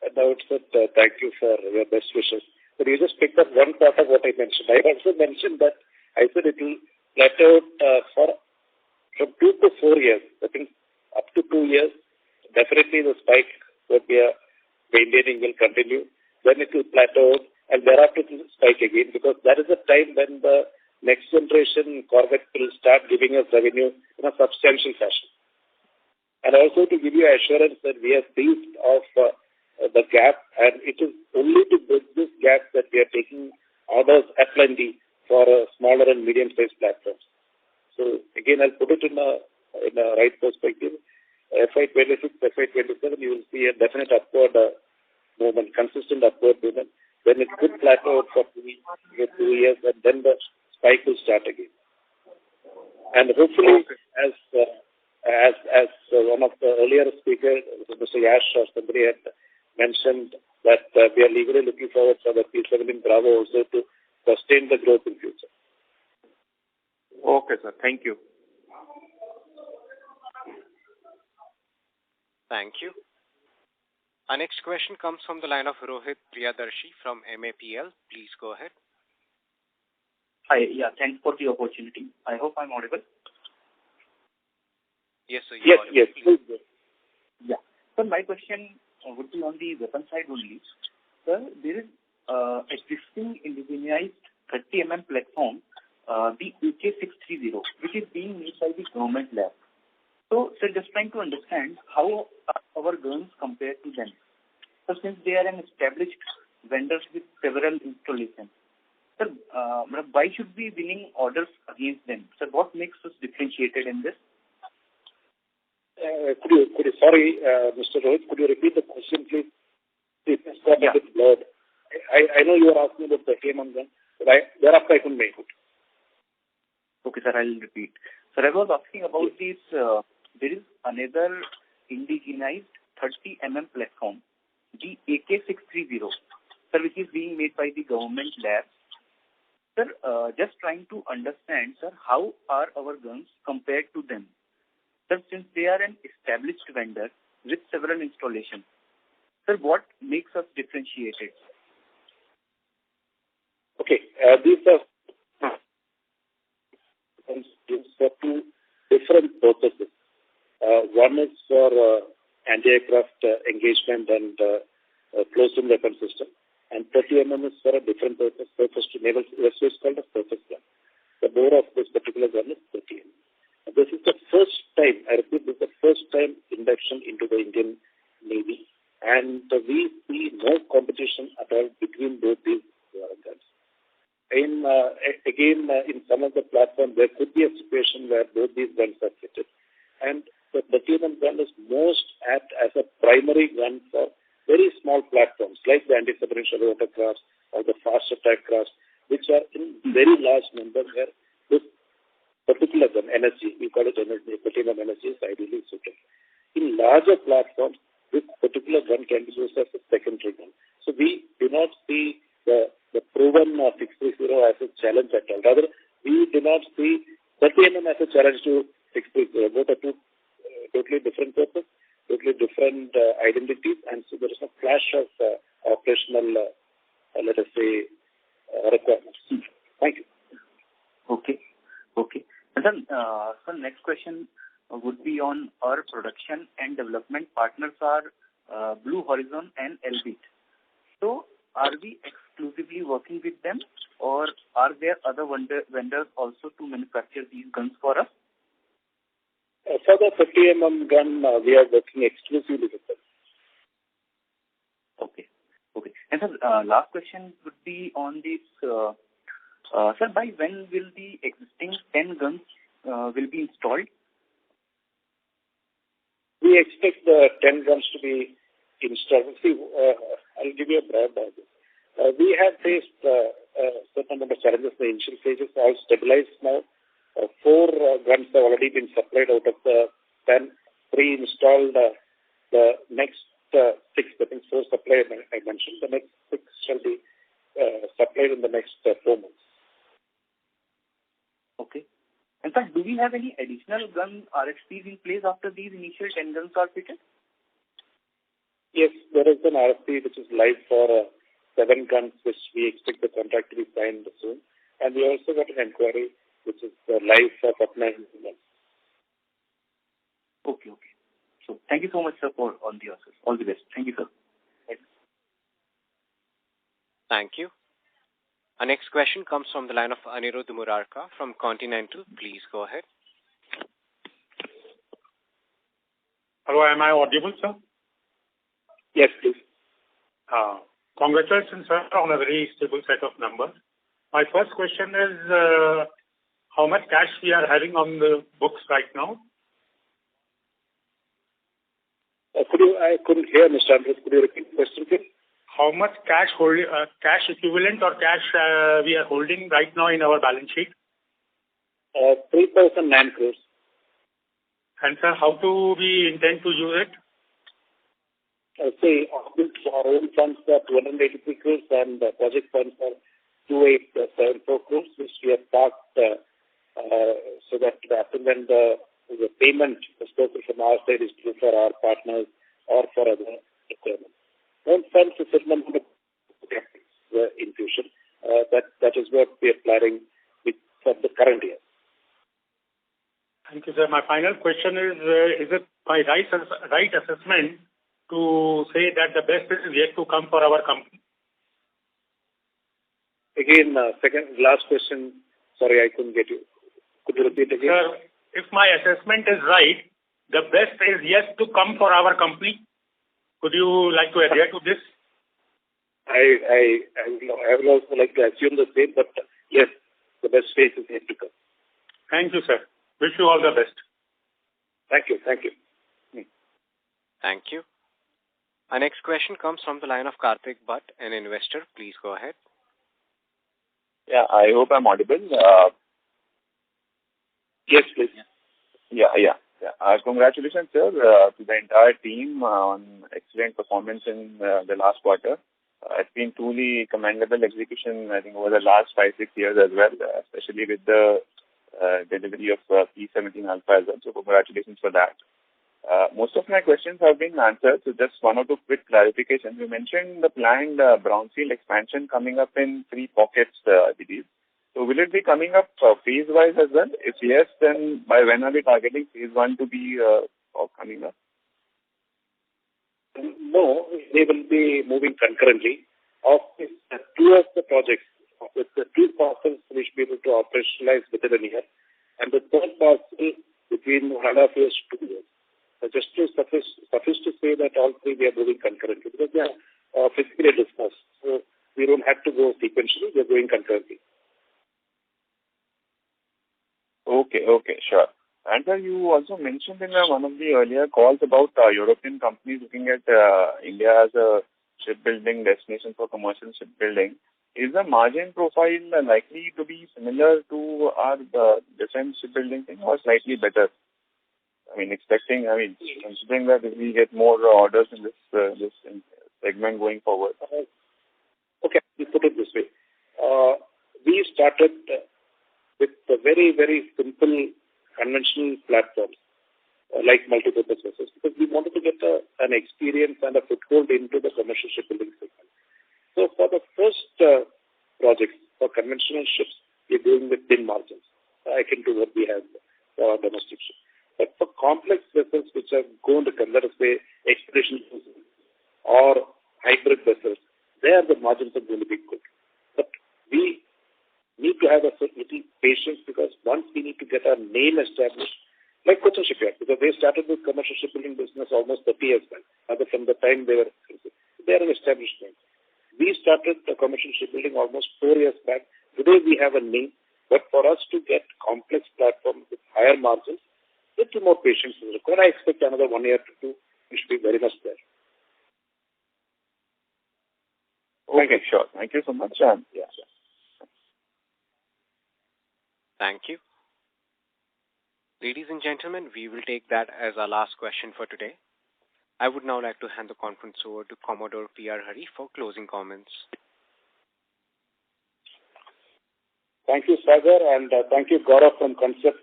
At the outset, thank you for your best wishes. But you just picked up one part of what I mentioned. I also mentioned that I said it will plateau from 2 to 4 years. I think up to 2 years, definitely the spike that we are maintaining will continue. Then it will plateau, and thereafter it will spike again, because that is the time when the next generation corvette will start giving us revenue in a substantial fashion. And also to give you assurance that we are seized of the gap, and it is only to bridge this gap that we are taking orders at plenty for smaller and medium-sized platforms. So again, I'll put it in a right perspective. FY26, FY27, you will see a definite upward movement, consistent upward movement. Then it could plateau for 2 years, and then the spike will start again. And hopefully, as one of the earlier speakers, Mr. Yash or somebody had mentioned, that we are legally looking forward for the P17 Bravo also to sustain the growth in future. Okay, sir. Thank you. Thank you. Our next question comes from the line of Rohit Priyadarshi from MAPL. Please go ahead. Hi. Yeah, thanks for the opportunity. I hope I'm audible. Yes, sir. Yes. Please. Yeah. So my question would be on the weapon side only. Sir, there is existing indigenized 30 mm platform, the AK630, which is being made by the government lab. So, sir, just trying to understand how our guns compare to them. So, since they are an established vendors with several installations, sir, why should we be winning orders against them? Sir, what makes us differentiated in this? Sorry, Mr. Rohit, could you repeat the question, please? It has got a bit blurred. I know you are asking about the KM gun, but thereafter I couldn't make it. Okay, sir, I'll repeat. Sir, I was asking about this. There is another indigenized 30 mm platform, the AK630, sir, which is being made by the government lab. Sir, just trying to understand, sir, how are our guns compared to them? Sir, since they are an established vendor with several installations, sir, what makes us differentiated? Okay, these are for two different purposes. One is for anti-aircraft engagement and closed-in weapon system, and 30 mm is for a different purpose to naval. It's called a surface gun. The bore of this particular gun is 30 mm. This is the first time, I repeat, this is the first time induction into the Indian Navy, and we see no competition at all between both these guns. In some of the platforms, there could be a situation where both these guns are fitted, and the 30 mm gun is most apt as a primary gun for very small platforms like the anti-submarine shuttle watercrafts or the fast attack crafts, which are in very large numbers, where this particular gun, NSG, we call it NSG, 30 mm NSG, is ideally suited. In larger platforms, this particular gun can be used as a secondary gun. So we do not see the proven 630 as a challenge at all. Rather, we do not see 30 mm as a challenge to 630. Both are two totally different purposes, totally different identities, and so there is a clash of operational, let us say, requirements. Thank you. Okay. And then, sir, next question would be on our production and development partners are Blue Horizon and Elbit. So, are we exclusively working with them, or are there other vendors also to manufacture these guns for us? For the 30 mm gun, we are working exclusively with them. Okay. And sir, last question would be on this. Sir, by when will the existing 10 guns will be installed? We expect the 10 guns to be installed. See, I'll give you a broad idea. We have faced certain number of challenges in the initial stages, all stabilized now. 4 guns have already been supplied out of the 10, 3 installed. The next 6, I think 4 supplied I mentioned. The next 6 shall be supplied in the next 4 months. Okay. And sir, do we have any additional gun RFPs in place after these initial 10 guns are fitted? Yes, there is an RFP which is live for 7 guns, which we expect the contract to be signed soon. And we also got an inquiry which is live for 49 guns. Okay. So thank you so much, sir, for all the answers. All the best. Thank you, sir. Thank you. Our next question comes from the line of Anirudh Murarka from Continental. Please go ahead. Hello, am I audible, sir? Yes, please. Congratulations, sir, on a very stable set of numbers. My first question is how much cash we are having on the books right now? I couldn't hear, Mr. Andrew. Could you repeat the question, please? How much cash equivalent or cash we are holding right now in our balance sheet? 3,009 crores. And sir, how do we intend to use it? Our own funds are 283 crores and project funds are 2874 crores, which we have parked so that when the payment, especially from our side, is due for our partners or for other requirements. Own funds is certain amount of infusion. That is what we are planning for the current year. Thank you, sir. My final question is it my right assessment to say that the best is yet to come for our company? Again, last question. Sorry, I couldn't get you. Could you repeat again? Sir, if my assessment is right, the best is yet to come for our company. Could you like to adhere to this? I would also like to assume the same, but yes, the best phase is yet to come. Thank you, sir. Wish you all the best. Thank you. Thank you. Our next question comes from the line of Karthik Bhatt, an investor. Please go ahead. Yeah, I hope I'm audible. Yes, please. Yeah. Congratulations, sir, to the entire team on excellent performance in the last quarter. It's been truly commendable execution, I think, over the last 5-6 years as well, especially with the delivery of P17 Alpha as well. So congratulations for that. Most of my questions have been answered, so just one or two quick clarifications. You mentioned the planned brownfield expansion coming up in 3 pockets, I believe. So will it be coming up phase-wise as well? If yes, then by when are we targeting phase 1 to be coming up? No, they will be moving concurrently. Of 2 of the projects, with the 2 parcels, we should be able to operationalize within a year. And the 3rd parcel between 1.5 years to 2 years. Just to suffice to say that all 3 we are moving concurrently because they are physically discussed. So we don't have to go sequentially, we are going concurrently. Okay, sure. And sir, you also mentioned in one of the earlier calls about European companies looking at India as a shipbuilding destination for commercial shipbuilding. Is the margin profile likely to be similar to our defense shipbuilding thing or slightly better? Considering that if we get more orders in this segment going forward. Okay, we put it this way. We started with a very, very simple conventional platforms like multipurpose vessels because we wanted to get an experience and a foothold into the commercial shipbuilding segment. So for the first projects for conventional ships, we're doing with thin margins, akin to what we have for our domestic ships. But for complex vessels which are going to come, let us say, expedition vessels or hybrid vessels, there the margins are going to be good. But we need to have a little patience because once we need to get our name established, like Cochin Shipyard, because they started with commercial shipbuilding business almost 30 years back, other from the time they are an established name. We started the commercial shipbuilding almost 4 years back. Today we have a name, but for us to get complex platforms with higher margins, little more patience is required. I expect another 1 year to 2, we should be very much there. Okay, sure. Thank you so much. Yeah. Thank you. Ladies and gentlemen, we will take that as our last question for today. I would now like to hand the conference over to Commodore P.R. Hari for closing comments. Thank you, Sagar, and thank you, Gaurav from Concept.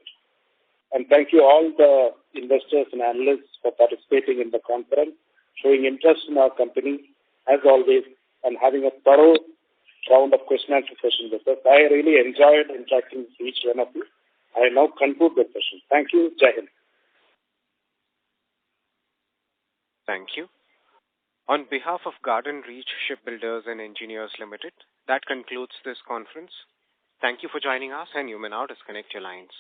And thank you all the investors and analysts for participating in the conference, showing interest in our company, as always, and having a thorough round of question and answer session with us. I really enjoyed interacting with each one of you. I now conclude the session. Thank you. Jai Hind. Thank you. On behalf of Garden Reach Shipbuilders and Engineers Limited, that concludes this conference. Thank you for joining us, and you may now disconnect your lines.